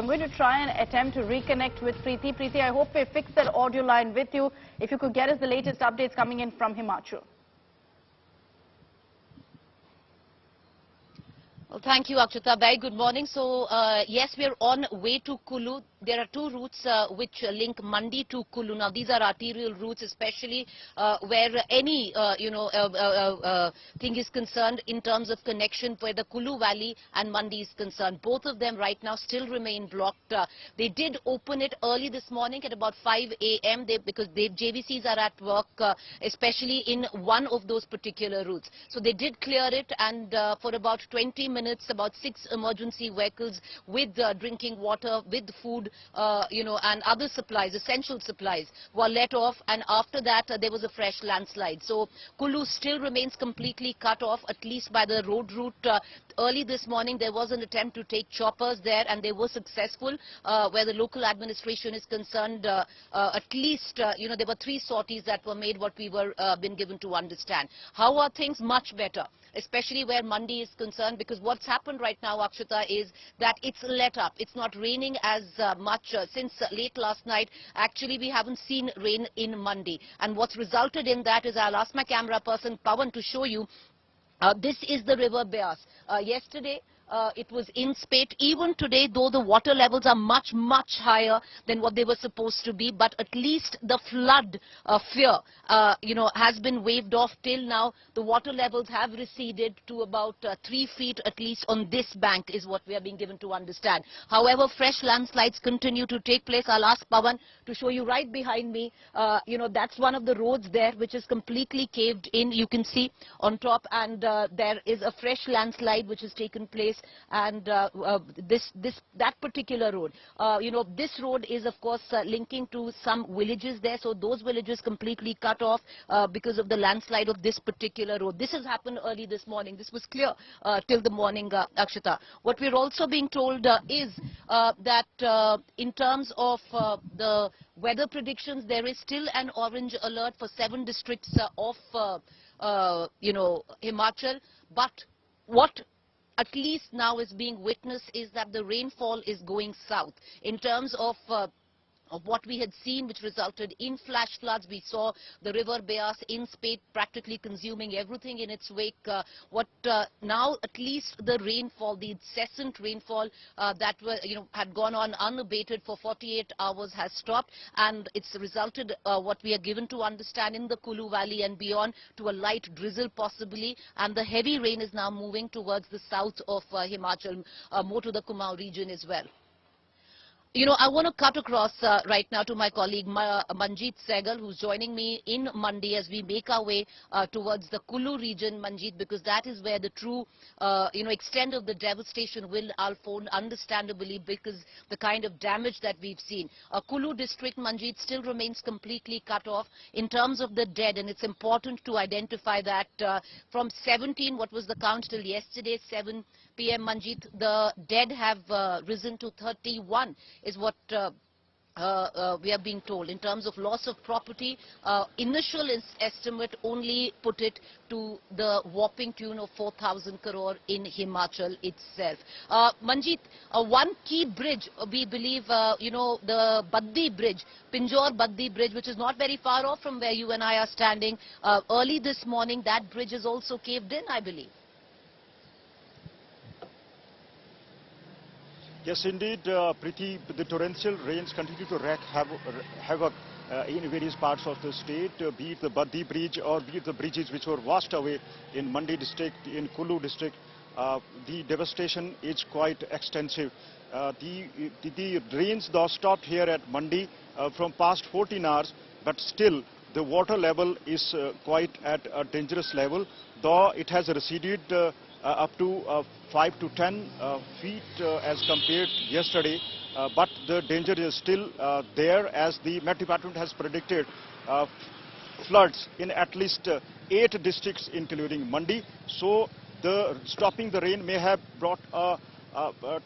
I'm going to try and attempt to reconnect with Preeti. Preeti, I hope we fixed that audio line with you. If you could get us the latest updates coming in from Himachal. Well, thank you, Akshita. Very good morning. So, yes, we are on way to Kulu. There are two routes which link Mandi to Kulu. Now, these are arterial routes, especially where any, thing is concerned in terms of connection where the Kulu Valley and Mandi is concerned. Both of them right now still remain blocked. They did open it early this morning at about 5 a.m. because JVCs are at work, especially in one of those particular routes. So they did clear it, and for about 20 minutes, about 6 emergency vehicles with drinking water, with food, and other supplies, essential supplies, were let off, and after that there was a fresh landslide. So Kulu still remains completely cut off, at least by the road route. Early this morning there was an attempt to take choppers there, and they were successful. Where the local administration is concerned, at least there were 3 sorties that were made, what we were been given to understand. How are things? Much better, especially where Mandi is concerned, because what's happened right now, Akshita, is that it's let up. It's not raining as much since late last night. Actually, we haven't seen rain in Mandi, and what's resulted in that is, I'll ask my camera person Pawan to show you. This is the river Beas. Yesterday, it was in spate. Even today, though the water levels are much, much higher than what they were supposed to be, but at least the flood fear, has been waved off till now. The water levels have receded to about 3 feet, at least on this bank, is what we are being given to understand. However, fresh landslides continue to take place. I'll ask Pawan to show you right behind me. That's one of the roads there, which is completely caved in. You can see on top, and there is a fresh landslide which has taken place. And that particular road, this road is of course linking to some villages there. So those villages completely cut off because of the landslide of this particular road. This has happened early this morning. This was clear till the morning, Akshita. What we're also being told is that in terms of the weather predictions, there is still an orange alert for 7 districts of Himachal. But what at least now is being witnessed is that the rainfall is going south. In terms of what we had seen, which resulted in flash floods, we saw the river Beas in spate practically consuming everything in its wake. Now at least the rainfall, the incessant rainfall that had gone on unabated for 48 hours has stopped, and it's resulted, what we are given to understand, in the Kulu Valley and beyond, to a light drizzle possibly, and the heavy rain is now moving towards the south of Himachal, more to the Kinnaur region as well. I want to cut across right now to my colleague Manjeet Sehgal, who's joining me in Mandi as we make our way towards the Kulu region, Manjeet, because that is where the true, extent of the devastation will unfold, understandably, because the kind of damage that we've seen. Kulu district, Manjeet, still remains completely cut off in terms of the dead, and it's important to identify that from 17, what was the count till yesterday, 7 p.m. Manjeet, the dead have risen to 31, is what we are being told. In terms of loss of property, initial estimate only put it to the whopping tune of 4,000 crore in Himachal itself. Manjeet, one key bridge, we believe, the Baddi bridge, Pinjore-Baddi bridge, which is not very far off from where you and I are standing. Early this morning, that bridge is also caved in, I believe. Yes, indeed, Preeti, the torrential rains continue to wreak havoc in various parts of the state, be it the Baddi bridge or be it the bridges which were washed away in Mandi district, in Kulu district. The devastation is quite extensive. The rains though stopped here at Mandi from past 14 hours, but still the water level is quite at a dangerous level, though it has receded up to 5 to 10 feet as compared yesterday, but the danger is still there, as the Met Department has predicted floods in at least 8 districts including Mandi. So stopping the rain may have brought a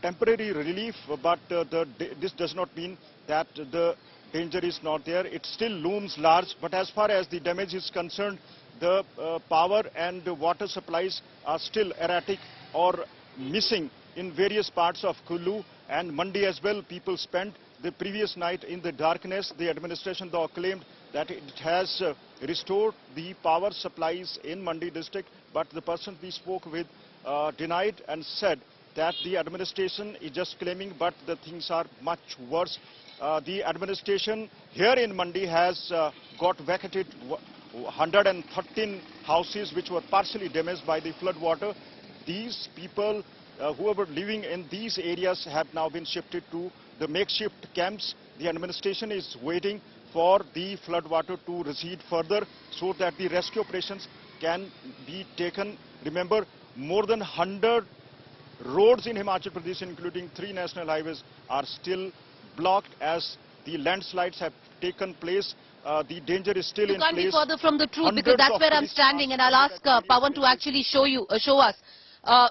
temporary relief, but this does not mean that the danger is not there. It still looms large, but as far as the damage is concerned, the power and the water supplies are still erratic or missing in various parts of Kulu and Mandi as well. People spent the previous night in the darkness. The administration though claimed that it has restored the power supplies in Mandi district, but the person we spoke with denied and said that the administration is just claiming, but the things are much worse. The administration here in Mandi has got vacated 113 houses which were partially damaged by the flood water. These people who were living in these areas have now been shifted to the makeshift camps. The administration is waiting for the flood water to recede further so that the rescue operations can be taken. Remember, more than 100 roads in Himachal Pradesh, including 3 national highways, are still blocked as the landslides have taken place. The danger is still in place. You can't be further from the truth, because that's where I'm standing, and I'll ask Pawan to actually show us.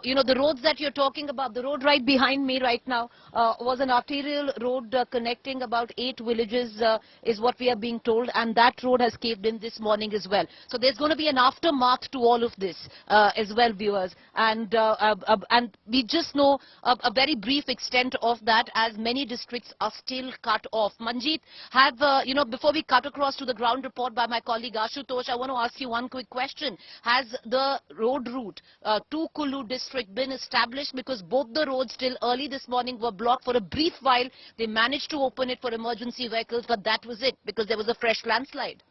You know, the roads that you're talking about, the road right behind me right now was an arterial road connecting about 8 villages is what we are being told, and that road has caved in this morning as well. So there's going to be an aftermath to all of this as well, viewers, and we just know a very brief extent of that, as many districts are still cut off. Manjeet, you know, before we cut across to the ground report by my colleague Ashutosh, I want to ask you one quick question. Has the road route to Kulu district been established? Because both the roads till early this morning were blocked. For a brief while they managed to open it for emergency vehicles, but that was it, because there was a fresh landslide.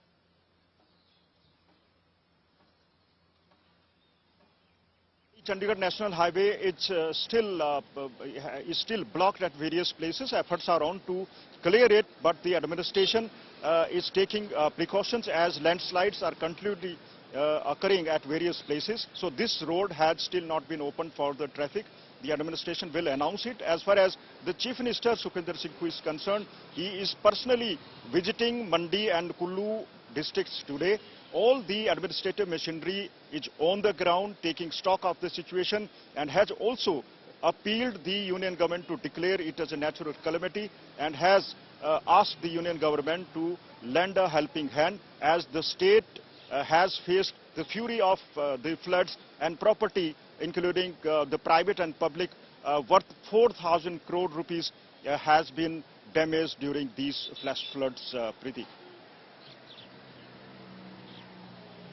Chandigarh National Highway is still blocked at various places. Efforts are on to clear it, but the administration is taking precautions as landslides are continually occurring at various places. So this road had still not been opened for the traffic. The administration will announce it. As far as the Chief Minister Sukhwinder Singh is concerned, he is personally visiting Mandi and Kulu districts today. All the administrative machinery is on the ground taking stock of the situation, and has also appealed the union government to declare it as a natural calamity, and has asked the union government to lend a helping hand, as the state has faced the fury of the floods, and property including the private and public worth 4,000 crore rupees has been damaged during these flash floods, Preeti.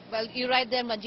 Well, you're right there, Manjeet.